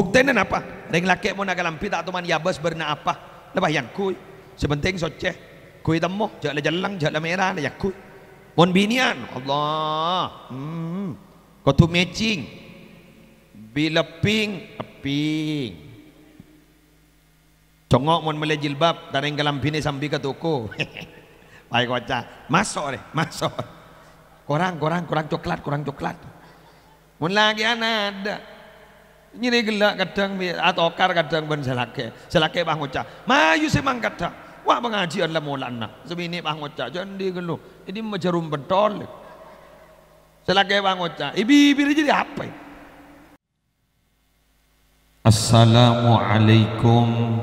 Buktinya apa? Ring laki mau nagalampi tak tuman yabas berna apa? Lepas yang kui. Sebenting soceh. Kui temu, jala jalang, jala merah, yang kui. Mon binian, Allah. Kau tu matching. Bila ping, ping. Congok mon mele jilbab, taring galampi ni sambil ke toko. Baik waca, masuk deh, masuk. Kurang coklat. Mun lagi ada. Ini gelak kadang atau okar kadang ben selake bang ucap. Mayu semang kata. Wah pengajian lah mulana. Sebini bang ucap jangan digelu. Ini menjerum bentol. Selake bang ucap. Ibi jadi apa? Assalamualaikum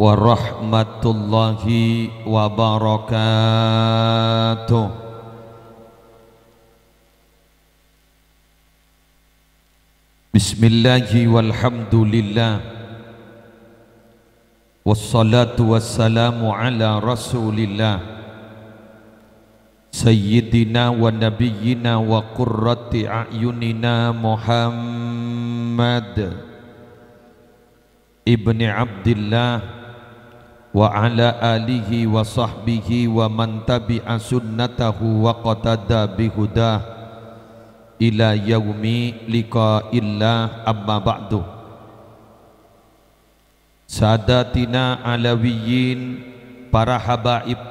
warahmatullahi wabarakatuh. Bismillahi walhamdulillah wassalatu wassalamu ala rasulillah sayyidina wa nabiyyina wa qurrati a'yunina Muhammad ibni Abdillah wa ala alihi wa sahbihi wa man tabi'a sunnatahu wa qatada bihudah ila yaumi liqa'illah amma ba'du. Sadatina alawiyin, para habaib,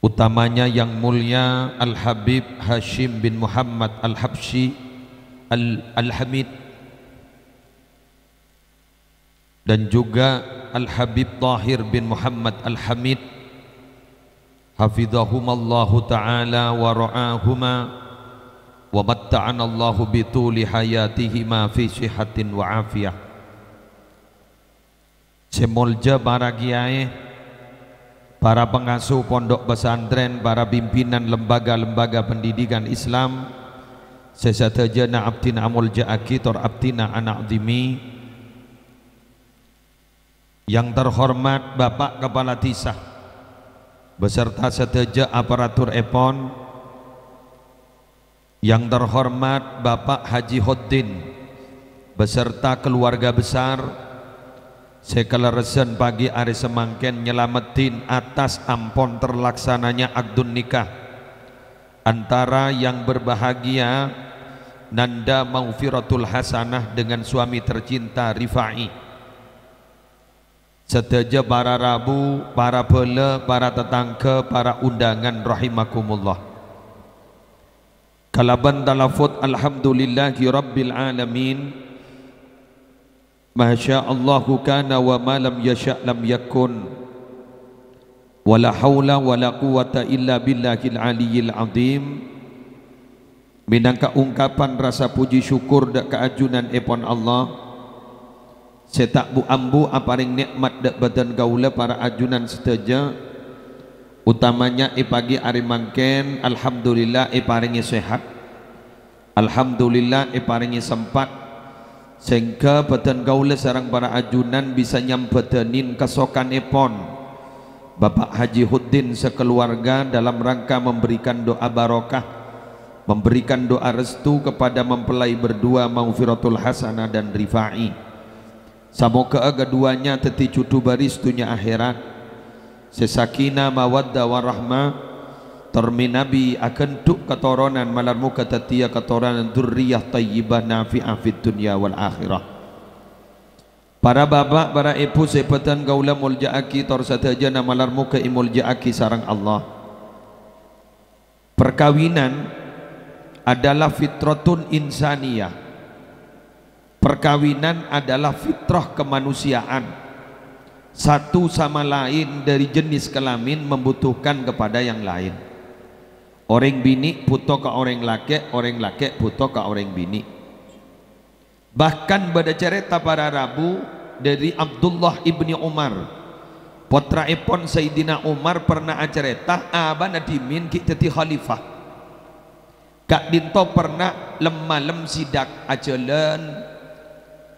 utamanya yang mulia Al-Habib Hashim bin Muhammad Al-Habsyi Al-Hamid, dan juga Al-Habib Tahir bin Muhammad Al-Hamid, hafizahumallahu ta'ala wa ra'ahuma wa matta'anallahu bituli hayatihima fi sihatin wa afiyah. Semolja para kiai, para pengasuh pondok pesantren, para pimpinan lembaga-lembaga pendidikan Islam, sesatajana abdina amulja akitor abdina anak dimi, yang terhormat Bapak Kepala Tisah beserta seteja aparatur EPON, yang terhormat Bapak Haji Hoddin beserta keluarga besar, sekeleresan pagi hari semangken nyelamatin atas ampon terlaksananya akdun nikah antara yang berbahagia Nanda Maufiratul Hasanah dengan suami tercinta Rifai, seteja para rabu, para bela, para tetangga, para undangan rahimakumullah. Kalaban talafut alhamdulillahi rabbil alamin. Masya Allahu kana wa ma lam yasha' lam yakun. Wala hawla wala quwata illa billahil aliyyil azim. Minangka ungkapan rasa puji syukur dak keajunan epon Allah. Setak bu ambu aparing nikmat dak badan gaula para ajunan seteja, utamanya pagi hari mangken alhamdulillah paringi sehat, alhamdulillah paringi sempat sehingga badan gaula sareng para ajunan bisa nyampetenin kesokan epon Bapak Haji Hoddin sekeluarga dalam rangka memberikan doa barokah, memberikan doa restu kepada mempelai berdua Maufiratul Hasanah dan Rifai. Semoga keduanya teti cucu baris dunia akhirat, sesakina mawadda warahmah, terminabi akan tuk ketoronan malar muka tetia ketoronan durriyah tayyibah nafi'ah fid dunya wal akhirah. Para bapak, para ibu sepetan gaula muljaaki tor sataja malar muka imuljaaki sarang Allah. Perkawinan adalah fitratun insaniyah. Perkawinan adalah fitrah kemanusiaan. Satu sama lain dari jenis kelamin membutuhkan kepada yang lain. Orang bini butuh ke orang laki butuh ke orang bini. Bahkan pada cerita para rabu dari Abdullah ibni Umar, putra ipon Sayyidina Umar pernah cerita abana dimin kita ti khalifah. Kak dinto pernah lem sidak ajalan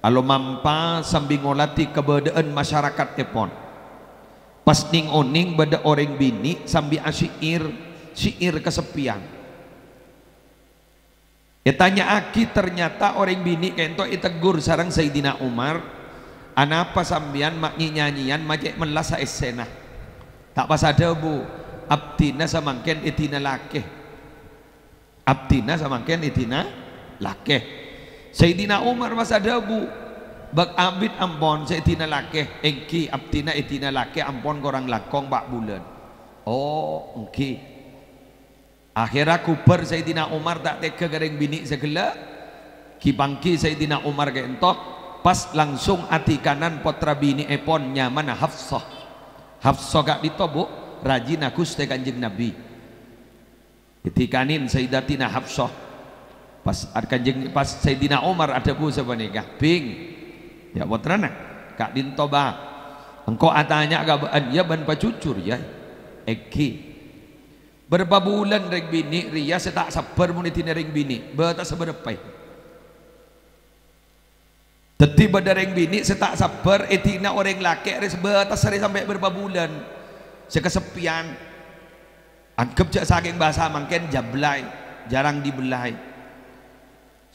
alo mampa sambil ngolati kebedaan masyarakat epon. Pas ning oning beda orang bini sambil asyiir syair kesepian. Tanya aki ternyata orang bini kento itegur sarang Sayyidina Umar, anapa sambian mak nyanyian majek melasa esena tak pas ada bu abtina samangken itina lakeh, abtina samangken itina lakeh. Sayyidina Umar mas ada bu bak abid ampon Sayyidina lakeh engki abtina itina lakeh ampon korang lakong bak bulan. Oh engki akhirnya kuper Sayyidina Umar tak teka gareng bini segala kibangki Sayyidina Umar gentok pas langsung ati kanan potra bini epon nyaman Hafsah. Hafsah gak ditobok rajin aku ste kanjeng Nabi ditikanin Sayyidatina Hafsah pas Sayyidina Umar ada bu sebenarnya ping ya potrana kak dintoba engkau atanya gak ya ban pacucur ya eki berapa bulan reng bini ria saya tak sabar munitin reng bini tak seberapa tiba reng bini saya tak sabar etina orang laki tak seri sampai berapa bulan saya kesepian anggap jak saking bahasa mangken jablay jarang dibelai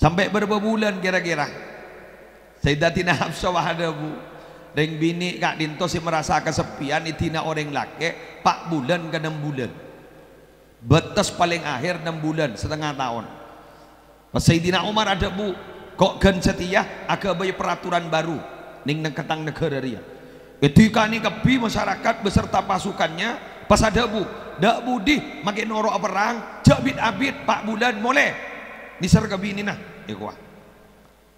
sampai berapa bulan kira-kira Sayyidatina Hafsah wahadabu reng bini kak dinto si merasa kesepian etina orang laki 4 bulan ke 6 bulan batas paling akhir 6 bulan setengah tahun. Pas Sayyidina Umar ada bu kok gen setia agak banyak peraturan baru ning ketang negara ria ketika ini kepi masyarakat beserta pasukannya pas ada bu dak budi makin norok perang jabit abid 4 bulan boleh diser ke bini nah ikwa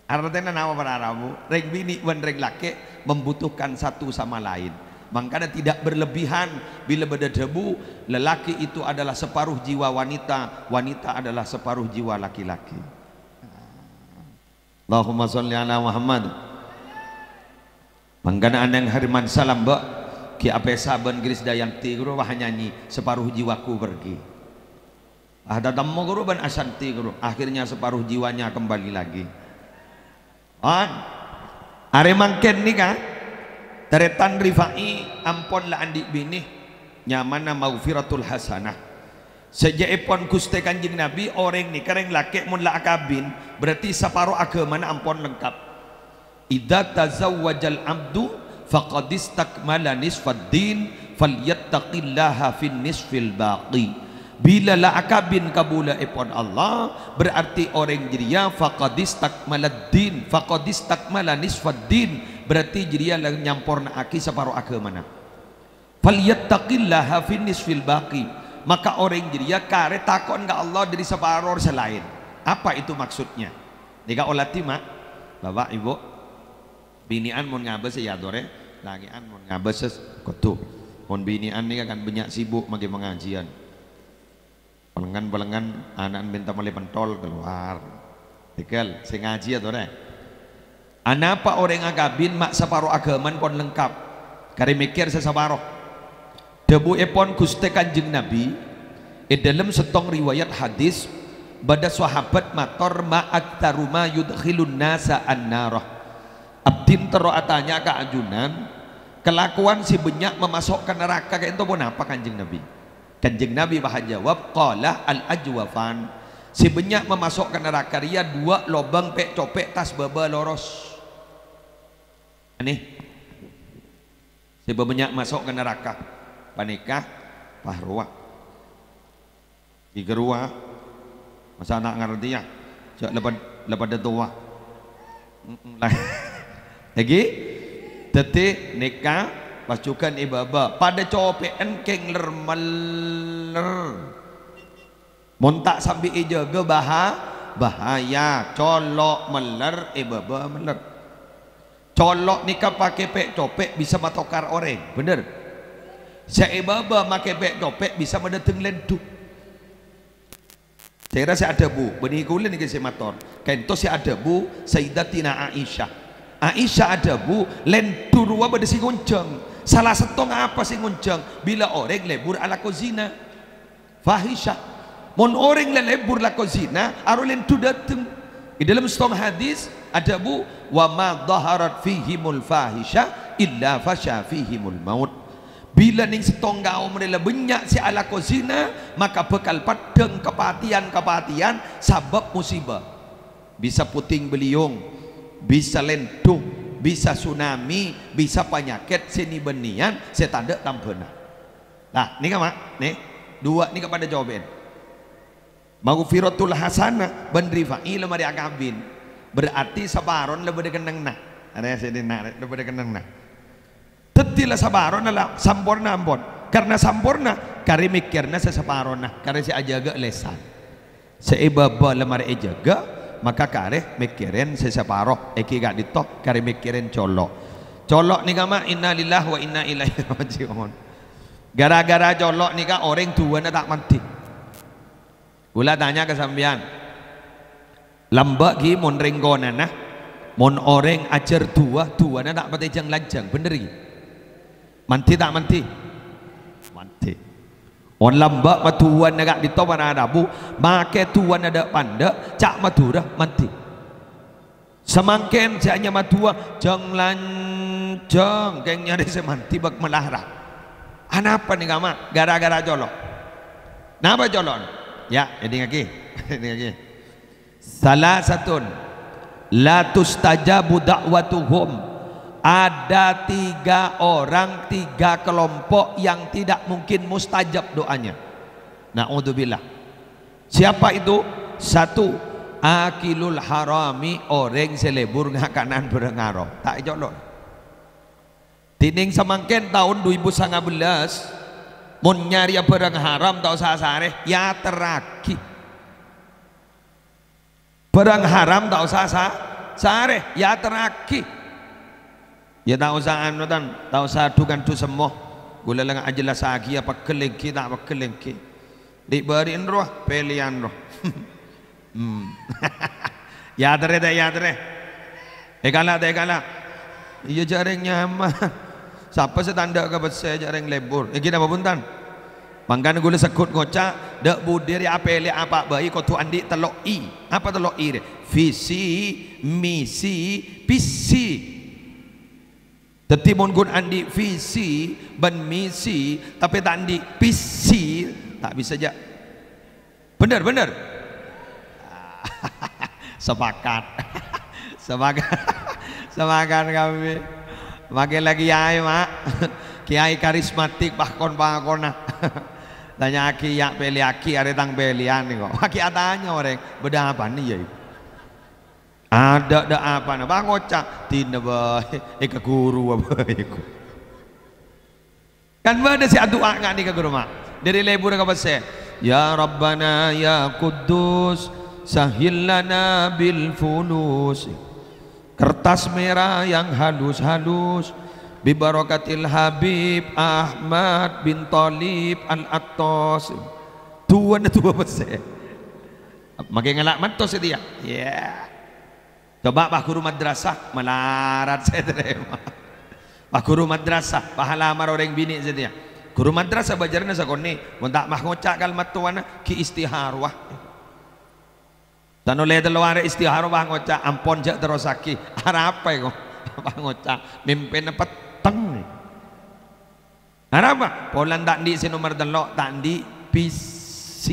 artinya nama para Arabu reng bini wan reng laki membutuhkan satu sama lain. Makanya tidak berlebihan bila berdebu lelaki itu adalah separuh jiwa wanita, wanita adalah separuh jiwa laki-laki. Allahumma sholli ala Muhammad. Mangkana anang hariman salam mbak ki ape saben gris dayanti guru wah nyanyi separuh jiwaku pergi. Ada tammo guru ban asanti guru akhirnya separuh jiwanya kembali lagi. Are mangken nikah Teretan Rifai ampon la andi bini nyamana maghfiratul hasanah sejak epon kuste kanjeng Nabi orang ni kareng laki mun la akabin berarti separuh agama ampon lengkap. Idza tazawwajal abdu faqad istakmala nisfad din falyattaqillaha fin nisfil baqi. Bila la akabin kabula epon Allah berarti orang jiria faqad istakmalad din faqad istakmala nisfad din berarti jiria lang nyamporna aki separuh agama na falyattaqillaha fin nisfil baqi maka orang jiria kare takon ka Allah dari separuh selain. Apa itu maksudnya? Nika olati mak bapak ibu binian mun ngabes ya dore lagian mun ngabes kutu mun binian ni akan banyak sibuk magi pengajian pelengan anak minta malih pentol keluar tikel sing ngaji atau deh anapa orang agabin mak separuh agaman pon lengkap kari mikir sesaparuh debu epon kuste kanjeng Nabi dalam setong riwayat hadis bada sahabat mator ma'aktaruma yudkhilun nasa an-narah abdin tero atanya ke ajunan kelakuan si banyak memasukkan neraka kayak itu pun apa kanjeng Nabi. Kanjeng Nabi bah jawab qala al ajwafan si banyak memasukkan neraka ria 2 lobang pek copek tas baba loros aneh si banyak masuk ke neraka panikah pahruah digerua masa anak ngerti ya cak lepas tua lagi detik nikah pasukan ibaba pada copean keng lermeler montak sambil ijaga bahaya colok meler ibaba meler colok nikah pakai pek copek bisa matokar orang bener saya ibaba pakai pek copek bisa mendateng lendu saya rasa ada bu benih kulen ini saya motor kento saya ada bu Sayyidatina Aisyah ada bu lendu ruwa pada si gonceng salah satu apa sih nguncang bila orang lebur ala kozina fahisha mon orang lebur la kozina arulen tu dateng di dalam setong hadis ada bu wa ma dhaharat fihimul fahisha illa fasha fihimul maut Bila ning setonggau mereka banyak si ala kozina, maka bekal padeng kepatian sabab musibah. Bisa puting beliung, bisa lentuk, bisa tsunami, bisa penyakit sini benian, saya tanda tampena. Nah, ini kan mak, nih dua nih kepada jawaban. Maghfiratul hasanah bandri fa'il mari akabin. Berarti sabaron lebih kenang nah. Ada saya dengar lebih kenang nah. Tetilah sabaron adalah sampurna ampun. Karena sampurna kari mikirna sesabaron nah. Kari si ajaga lesan. Seibaba lemari ajaga maka kari mikirin sesabaroh. Eki gak ditok kari mikirin colok. Colok ni kama inna lillahi wa inna ilaihi rajiun. Gara-gara colok ni kan orang tua na tak mati. Gula tanya ke sambian. Lambak ki mon renggonan nah. Mon orang ajar tua na tak mati jang lanjang bener ki. Manti tak manti? Manti. On lambak matuan agak di topan adabu, make tuan ada panda, cak matura manti. Semangken jaknya matua, jang lanjang, kengnya ada semanti bak melara. Anapa nih kama? Gara-gara jolok. Napa jolok? Ya, ini lagi, ini lagi. Salah satun, la tustajabu da'watuhum. Ada 3 orang, 3 kelompok yang tidak mungkin mustajab doanya. Na'udzubillah. Siapa itu? 1, akilul harami, orang selebur ngakanan berengaro. Tak jolok. Tining semangken tahun 2019 mun nyari bereng haram tau sasare ya teraki. Bereng haram tau sasare ya teraki. Ya tak usah anu tan, tak usah dukan tu semua. Gula lang ajelas lagi apa kelengki tak apa kelengki. Diberiin roh pilihan roh. Ya tere dah ya tere. Dekala. Iya jaring nyaman. Siapa setanda ke besar jaring lebur. Kita apa puntan? Mangkan gula sekut ngocak. Dak budiri apeli apa bayi kau tu andi telok i. Apa telok i? Visi, misi, visi. Tetimun gun andi visi ban misi tapi tak andi visi tak bisa aja. Benar. Sepakat. Sepakat kami. Makin lagi kiai mak. Kiai karismatik bahkon. Tanya aki ya peli aki are tang pelian nih kok. Aki atanya orang beda apa nih ya? Ada apa nah bang ngocak tina bae ke guru apa iku kan ada si doa nggak nih ke guru mak dari lebur ke bese ya rabbana ya kudus sahil lana bil fulus kertas merah yang halus bi barakatil habib Ahmad bin Talib al-Attas tua bese makin ngelak mantos dia yeah. Coba Pak Guru Madrasah melarat saya terima. Pak Guru Madrasah pahala mar orang bini saja. Guru Madrasah bajarna sakoni, mun tak mah ngocak kalimat tuana ki istiharwah. Dan oleh luar istiharwah ngocak ampon jak terosaki. Apa kok? Apa ngocak mimpin peteng. Apa? Polan tak di nomor delok tak di PC.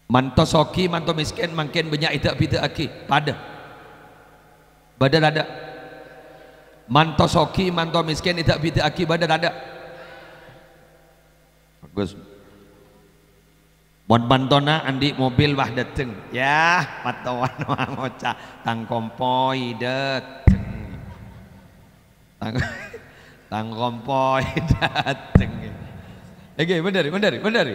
Manto soki, manto miskin, makin banyak idak bidak aki pada badan ada. Manto soki, manto miskin, idak bidak aki badan ada. Bagus. Mon bantona andi mobil wah dateng, ya patoan wah ngocak tang kompoi dateng, tang kompoi dateng. Oke, benar.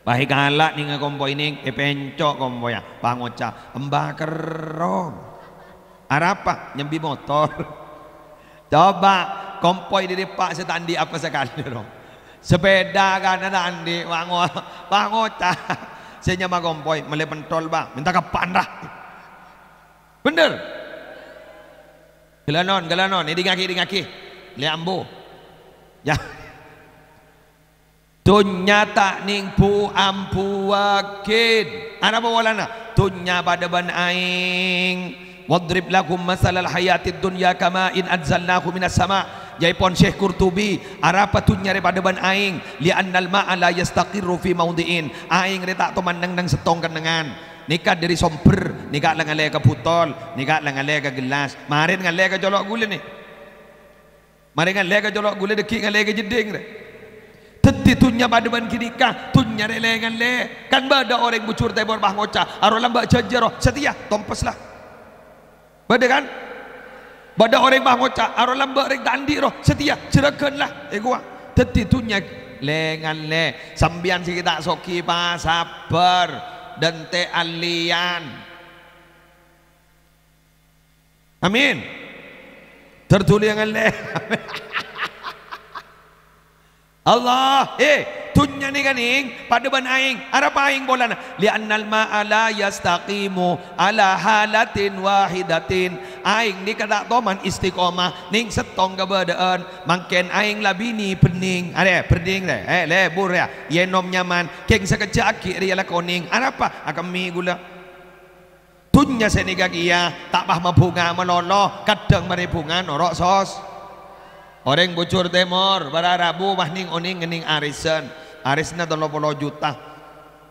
Baik galak nih kompo ini pencok kompo ya pangoca embah kerong arapa nyembi motor coba kompoi di pak setandi apa sekali dong sepeda kan ada andi pangoca saya nyama kompoi mele pentol bang minta kapan dah bener gelanon ini ngaki liambo ya dunya tak ning pu ampu wakin ana apa walana dunya pada ban aing wadrib lakum masalal hayatid dunya kama in anzalnahu minas sama. Jaipon Syekh Qurtubi arapa tunya daripada ban aing li annal ma'a la yastaqirru fi mawdi'in. Aing reta to mandang nang setong kenengan nikah dari somper nikah ngale ke butol nikah ngale ke gelas marin ngale ke jolok gule nih marin ngale ke jolok gule deki ngale ke jeding re teti tunya pada ban kinikah tunya rele ngale kan bada orang bucur tebor bah ngoca aro lambak jajero setia tompeslah bada kan bada orang bah ngoca aro lambak rek dandi roh setia cerakeunlah gua teti tunya lengan le sambian si kita soki pa sabar dan te alian amin tertulis dengan le Allah tunya ni kaning pada ban aing arapa aing bolana li annal ma'a la yastaqimu ala halatin wahidatin aing ni kada toman istiqomah ning setong kebeadaan mangken aing labini pening ade pening le lebur ya yenom nyaman keng sekejap aki ria lakoning arapa akami gula tunya senika kia tak bah mabunga melolo kadang mari bunga norok sos orang bocor temor bararabu mahning oning ngening arisan arisna 30 juta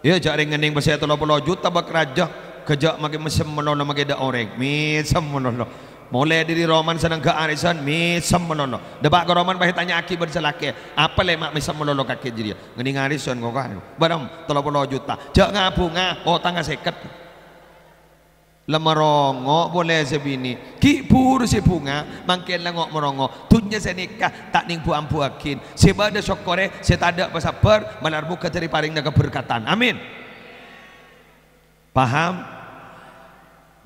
ya jak ring ngening pasal 30 juta bakraja kejak makin mesem menolong makin da orang mesem menolong mulai dari roman senang ke arisan mesem menolong debak ke roman bahaya tanya aki berselake apa lemak mesem menolong kaki jadi ngening arisan kok kan barang 30 juta jak ngabunga oh tangga seket lemerongo boleh sebini ki pur si bunga mangken langok merongo tunya senikah tak ning buang buakin sebada syokore setada pasaper malar buka dari paring naga berkatan amin paham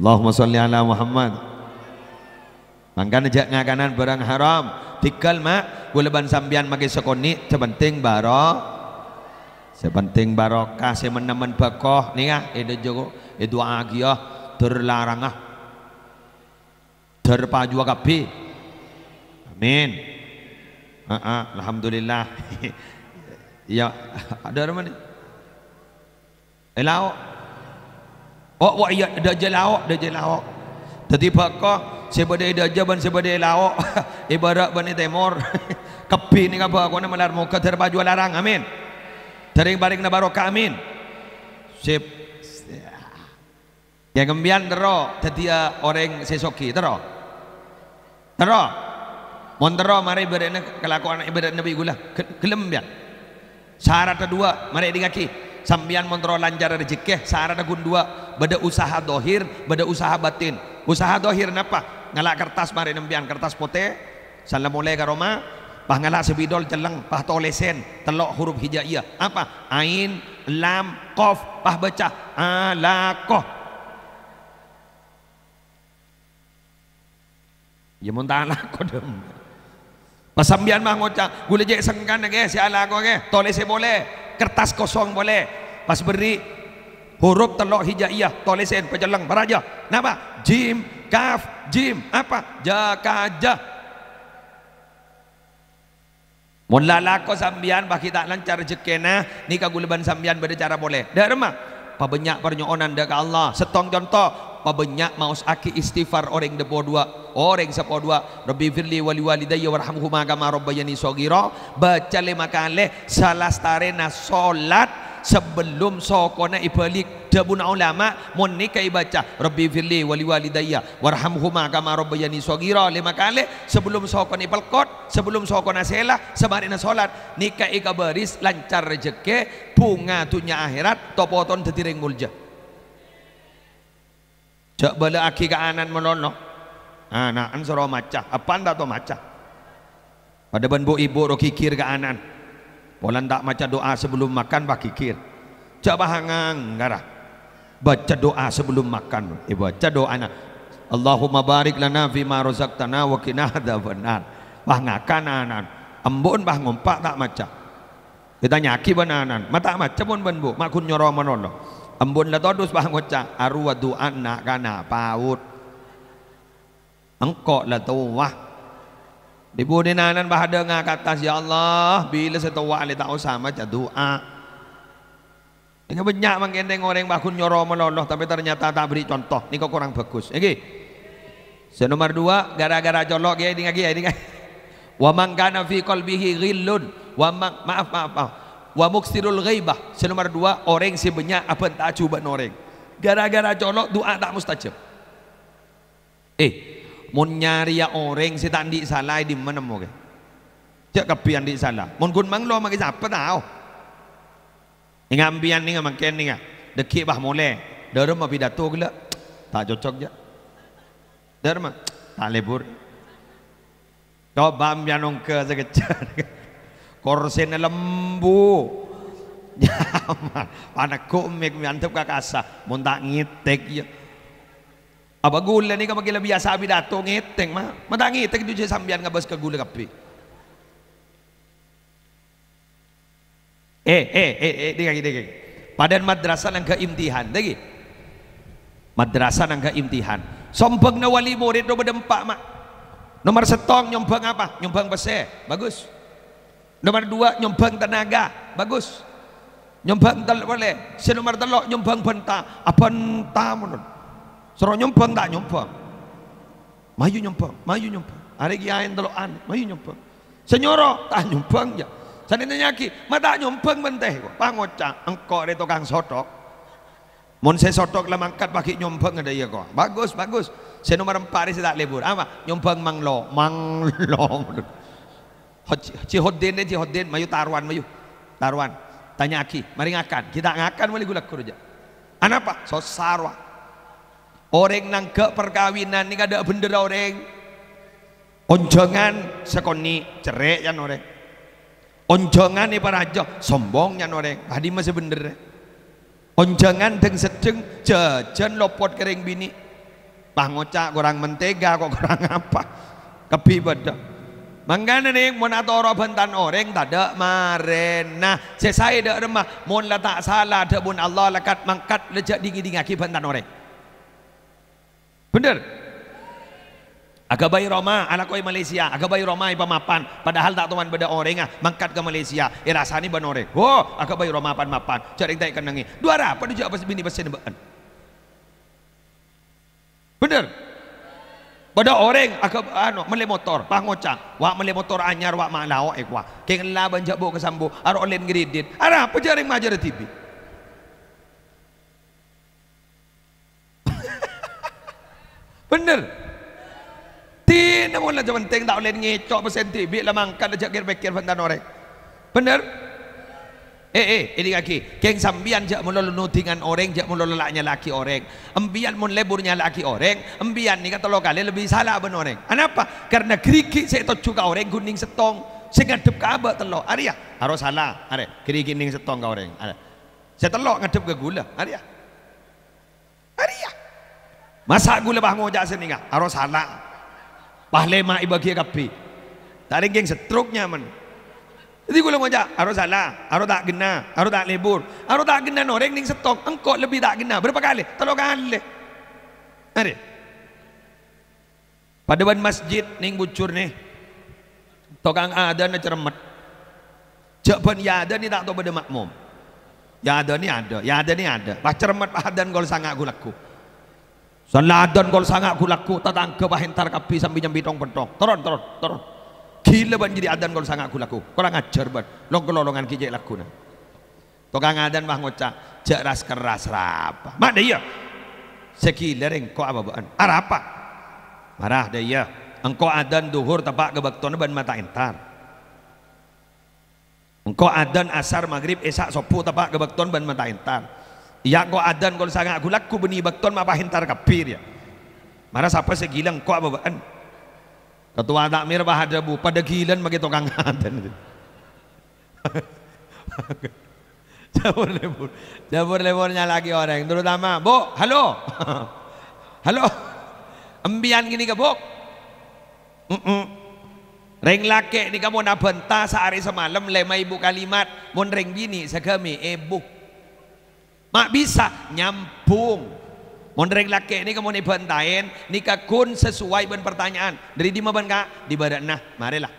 Allahumma sholli ala Muhammad mangkan jak ngakanan barang haram tikal mak guleban sambian magi sekoni sepenting barokah semenemen bakoh nih ede jogo doa agiyah terlarang terpaju kapi amin alhamdulillah ya ada mana elao oh iya ada jelao tadi bakoh sebade dajaban sebade elao ibarat bani temor kapi ni apa aku nama lar muka terpaju larang amin tering baring na barokah amin sip yang kembian tero tetia orang sesoki tero mon tero mari berena kelakuan ibadat Nabi gula kelembian syarat kedua mari dingaki sambian mon tero lancar rezeki syarat kedua beda usaha dohir beda usaha batin usaha dohir napa ngalak kertas mari nembian kertas pote salam mulai ke Roma pah ngalak sebidol celeng pah tolesen telok huruf hijaiyah apa ain lam qaf pah baca alaqah ya muntah lah kodem pasambian mah ngoca gule jek sengkan ge si ala ko ge tolese boleh kertas kosong boleh pas beri huruf telok hijaiyah tolesen pejeleng baraja napa jim kaf jim apa jakaja mun lalako sambian bah kita lancar rezekina ni kaguleban sambian beda cara boleh dak remah pabenyak pernyonan dak Allah setong contoh pabenyak maus aki istighfar orang depo dua orang sepo dua Rabbi firli wali walidayya warhamhuma kama rabbayani shaghira baca 5 kali salastarena salat sebelum sokona ibalik dabuna ulama mun nikai baca Rabbi firli wali walidayya warhamhuma kama rabbayani shaghira 5 kali sebelum sokona pelkot sebelum sokona selah sebarina salat nikai kabaris lancar rezeki bunga tunya akhirat topoton tetiring mulja cak bala aki ke anan melono anaan soro maca apaan tak to maca pada banbu ibu ro kikir ke anan polan tak maca doa sebelum makan bah kikir cak bahangang garah baca doa sebelum makan baca doa na Allahumma barik lana fima razaqtana wa qina adzabannar bah ngakan anan embun bah ngompak tak maca kita nyaki bananan mata maca pun banbu makun nyoro melono ambon la todus bah ngoca arwa du'an nak kana paut engkau la tawah di budinanan bah ada ngakatas ya Allah bila setawa ali tak usah maca doa ini banyak mangkendeng orang bah kun nyoro meloloh tapi ternyata tak beri contoh ni kok kurang bagus iki Senomor 2 gara-gara colok ya ini lagi. Wa man kana fi qalbihi ghillun maaf wa muksirul ghaibah. Senomor 2 orang sebanyak apa tak cuba orang. Gara-gara colok doa tak mustajab. Mun nyari ya orang si tak di salah di mana mo ke? Cak kapian di salah. Mun kun mang lo magi siapa tahu. Ingambian ni ngamaken ni dekik bah mole. Dalam mah pidato gila. Tak cocok je. Dalam mah tak lebur. Kau bam janong ke sekejap. Korsen lembu. Jaman. Panak komik mantap kakasa. Mun tak ngitek je. Apa gula ni kamu kira biasa pidato ngeteng mah. Mata ngeteng tu je sambian ngabas ke gula kapi. Dikaki. Padan madrasah nang keimtihan lagi. Madrasah nang keimtihan. Sompeng na wali murid do bedempak mak. Nomor setong nyompeng apa? Nyompeng bese, bagus. Nomor 2 nyompeng tenaga, bagus. Nyompeng tel boleh. Senomor 3 nyompeng benta, apa entah menurut. Suruh nyompeng tak nyompeng. Mayu nyompeng. Hari kiain telokan, mayu nyompeng. Senyoro tak nyompeng je. Sana nyaki, mata nyompeng menteh kok. Pangocak, engkau ada tukang sotok. Mon saya sotok lah mangkat pakai nyompeng ada ya kok. Bagus. Saya nomor 4 ni saya tak lebur. Apa? Nyompeng manglo. Cihodin ni cihodin, mayu taruan. Tanya aki, mari ngakan. Kita ngakan boleh gula kerja. Apa? Sosarwa. Orang nang ke perkawinan ni kada bendera orang. Onjongan sekoni cerai kan orang. Onjongan ni para aja sombongnya orang. Tadi masih bener. Onjongan deng sedeng jajan lopot kering bini. Pangocak kurang mentega kok kurang apa. Kepi beda. Mangkana nih mon atau bentan orang tak ada marena. Saya dak remah mon la tak salah dak bun Allah lekat mangkat lejak dingin aki bentan orang. Bener. Agak bayi Roma, anak koi Malaysia, agak bayi Roma ipa mapan, padahal tak tuan beda orang mangkat ke Malaysia, rasani ban orang. Oh, agak bayi Roma mapan, cari tak ikan nangi. Dua apa dia apa bini pesen ban. Bener. Pada orang agak mele motor, pangocak, wak mele motor anyar wak malau ekwa. Keng la banjak bo kesambu, aro olen gredit. Ara apa jaring majar TV. Bener. Tina mula je penting tak boleh ngecok pesen TV lah mangkat ajak kir-kir bentan orang. Bener? Ini kaki. Keng sambian jak mula nutingan orang, jak mula lelaknya laki orang. Embian mun leburnya laki orang, embian ni kata lo kali lebih salah ben orang. Kenapa? Karena kerikik saya tocu ka orang kuning setong, saya ngadep ke abak telok. Arya, harus salah. Arya, kerikik kuning setong ka orang. Arya. Saya telok ngadep ke gula. Arya. Masak gula bah ngojak sini ka? Harus salah. Pahlema ibagi kapi. Tarik geng setruknya man. Jadi gula ngojak harus salah, harus tak gena, harus tak lebur, harus tak gena orang ning setok. Engkau lebih tak gena berapa kali? 3 kali. Ada. Pada ban masjid ning bucur nih. Tokang ada na cermet. Cak ban ya ada ni tak tahu pada makmum. Ya ada ni ada. Pas cermet pahadan gol sangat gulaku. Saladan kol sangat kulaku tatang ke bahentar kapi sambil nyambi tong pentong. Turun. Gila ban jadi adan kol sangat kulaku. Kurang ajar ban. Lolongan kijek laku na. Tukang adan bah ngocak jak ras keras rapa. Mak dia. Sekila engkau apa baan? Apa? Marah dia. Engkau adan duhur tapak ke bakton ban mata entar. Engkau adan asar maghrib esak sopu tapak ke bakton ban mata entar. Ya kau adan kau sangat aku laku beni bakton apa hentar kapir ya. Marah siapa segilang kau apa baan? Ketua takmir bahada bu pada gilan bagi tukang adan. Jabur leburnya lagi orang terutama bu halo embian gini ke bu reng laki ni kamu nak bentah sehari semalam lema ibu kalimat mon reng bini segami bu mak bisa nyampung mondreng laki ni kamu ni bentain ni kakun sesuai ben pertanyaan dari di mana kak di badan nah marilah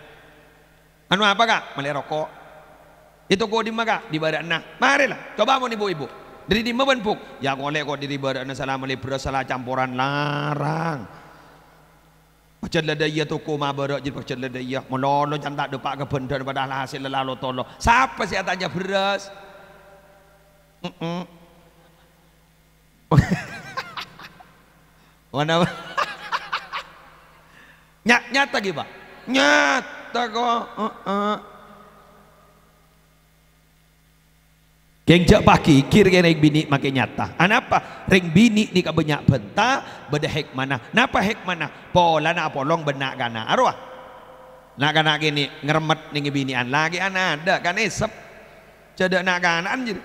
anu apa kak mali rokok itu kau di mana kak di badan nah marilah coba mau ibu-ibu dari di mana puk ya boleh kok di badan nah salah mali salah campuran larang Macam ladaya toko mabarak je macam ladaya. Melolo jangan tak dapat ke benda padahal hasil lalu tolong. Siapa sih tanya beras? Mana? Nyata gitu Pak? Nyata kok. Geng jak pagi kir ring bini makin nyata. Anapa? Ring bini ni ka banyak benta beda hikmana. Napa hikmana? Pola nak polong benak kana. Arwah. Nak kana gini ngeremet ning binian lagi ada kan esep. Cedek nak kanaan jadi.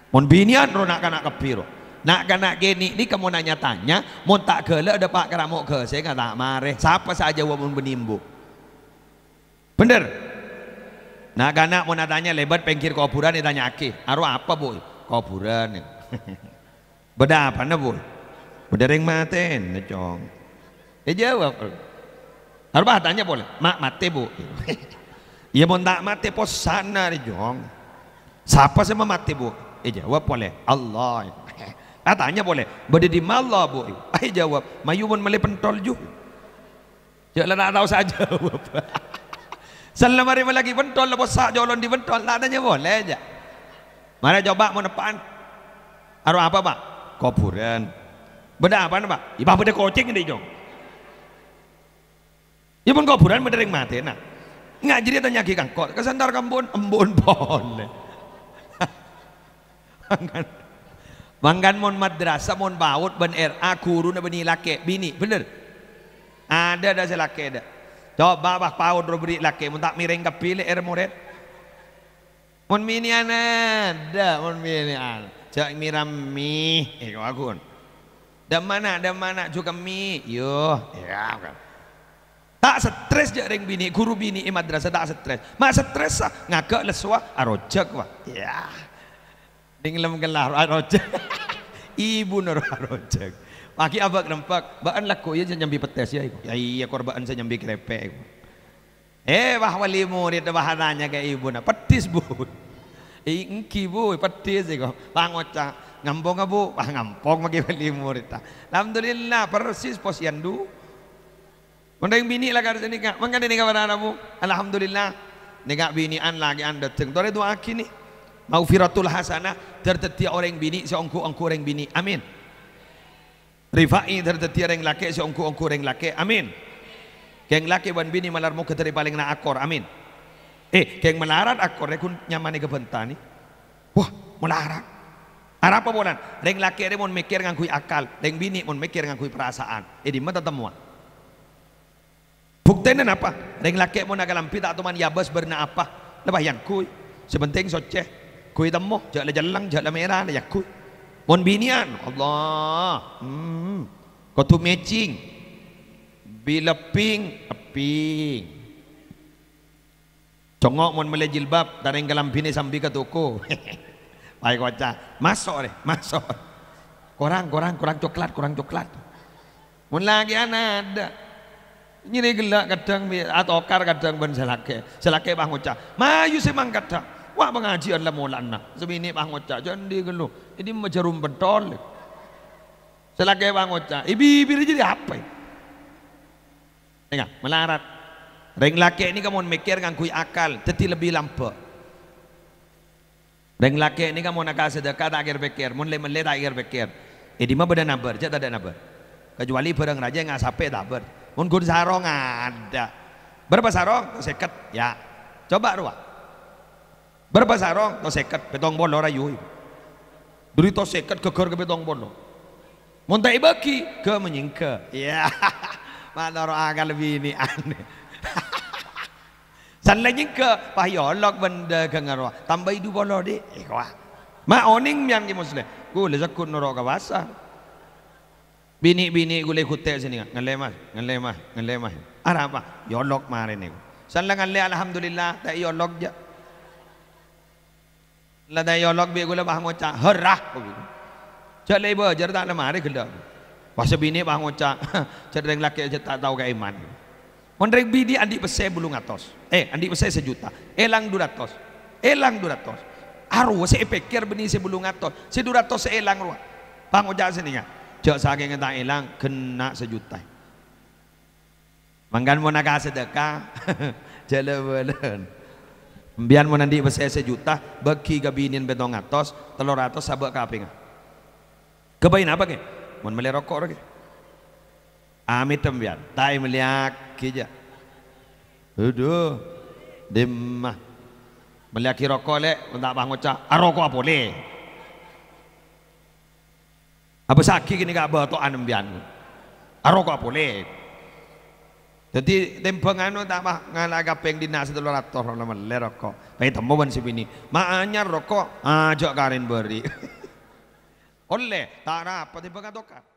Mon binian ro nak kana kepiro. Nak kana gini ni kamu nanya tanya, mon tak gele ada Pak Karamuk ke saya kata mare. Siapa saja wa mun benimbu. Bener. Nah karena mau tanya lebat pengkir kuburan ditanya aki, arwah apa boy? Kuburan. Beda apa nih boy? Beda ring maten, necong. Jawab. Arwah tanya boleh, mak mati bu. Iya mau tak mati pos sana necong. Siapa sih mati bu? Jawab boleh, Allah. Tanya boleh, beda di malah bu. Jawab, mayu mon meli pentol ju. Jangan nak tahu saja. Selama hari lagi bentol lah bosak jolon di bentol tak adanya boleh aja. Mana coba mau depan? Arwah apa Pak? Kuburan. Beda apa Pak? Ibah beda kucing ini jong. Ya pun kuburan beda ring mati nah. Nggak jadi tanya ki kangkot kesantar kambun embun boleh. Manggan mon madrasah mon baut ben RA guru na beni laki bini bener. Ada dah laki ada. Coba bah paut beri laki mun tak miring kepilih murid. Mun minian ada, mun minian. Jak miram mie, kau akun. Dan mana juga mie. Yo, ya kan. Tak stres je ring bini, guru bini madrasah tak stres. Mak stres ngagak leswa arojak wah. Ya. Dinglam gelar arojak. Ibu nur arojak. Pagi abak nampak, baan laku ya nyambi petes ya. Ya iya korban saya nyambi krepek. Wah wali murid bahananya kayak ibu na petis bu. Ingki bu petis iko. Pangoca ngampong bu, ngampong bagi wali murid ta. Alhamdulillah persis posyandu. Mending bini lah kat sini kak. Mangkan ini kabar anamu. Alhamdulillah. Negak binian lagi anda teng. Tore doa kini. Maufiratul hasanah tertetia orang bini seongku orang bini. Amin. Rifai terdetia reng laki seongku reng laki, amin. Keng laki ban bini malarmu keteri paling na akor, amin. Keng melarat akor rekun nyamane kebentani. Wah, melarat. Arapa bolan? Reng laki re mon mikir ngangkui akal, reng bini mon mikir ngangkui perasaan. Di mana temuan? Buktinya apa? Reng laki mon agalampi tak tuman yabas berna apa? Lebah yang kui. Sebenting soceh. Kui temu, jak le jalang, jak le merah le yakui. Mon binian Allah kau tu matching bila ping congok mon mele jilbab tareng galam bini sambil ke toko baik koca masuk kurang coklat mon lagi ada ini gelak kadang atau okar kadang ben selake bang koca mayu semang kadang wah pengajian lah mulana sebini bang oca jangan digelu ini menjarum bentol selagi bang oca bibir jadi apa tengah melarat reng laki ini kamu mikir ngangkui akal jadi lebih lampu reng laki ini kamu nak sedekah tak akhir pikir mun le tak akhir pikir di mana beda nabar jadi tak ada nabar kecuali barang raja nggak sampai nabar mun gun sarong ada berapa sarong seket ya coba ruah berapa sarong to seket betong bolo rayu duri to seket keker ke betong bolo montai baki ke menyingke ya mana orang agak lebih ini aneh sanlah nyingke payolok benda ke ngarwa tambah hidu bolo di wah ma oning mian ki muslim gue lezakun noro kawasa bini gue le kutek sini ngelemah arah apa yolok mare nih sanlah ngalle alhamdulillah tak yolok ja lada yolok be gula bah ngoca herah begitu cak leba jar tak lemari gelak pas bini bah ngoca cedeng laki aja tak tahu ke iman mondrek bini adik pese belum atos adik pese sejuta elang 200 aru saya pikir bini sebelum atos 200 elang ruah bang ngoca sini ya cak saking tak elang kena sejuta Manggan mau naga sedekah, jalan belen. Biar mau nanti besar sejuta, bagi gabinin betong atos, telur atos sabak kaping. Kebain apa ke? Mau beli rokok lagi. Amit tembian, tai meliak kija. Aduh, demah. Meliaki rokok le, tak bang ngocah. Rokok apa le? Apa sakit kini gak bawa tuan ambian? Rokok apa le? Jadi tempengan tak bah ngalaga peng dinas itu rator nama le rokok. Baik temuan si bini. Makanya rokok ajak karin beri. Oleh tak apa tempengan tokat.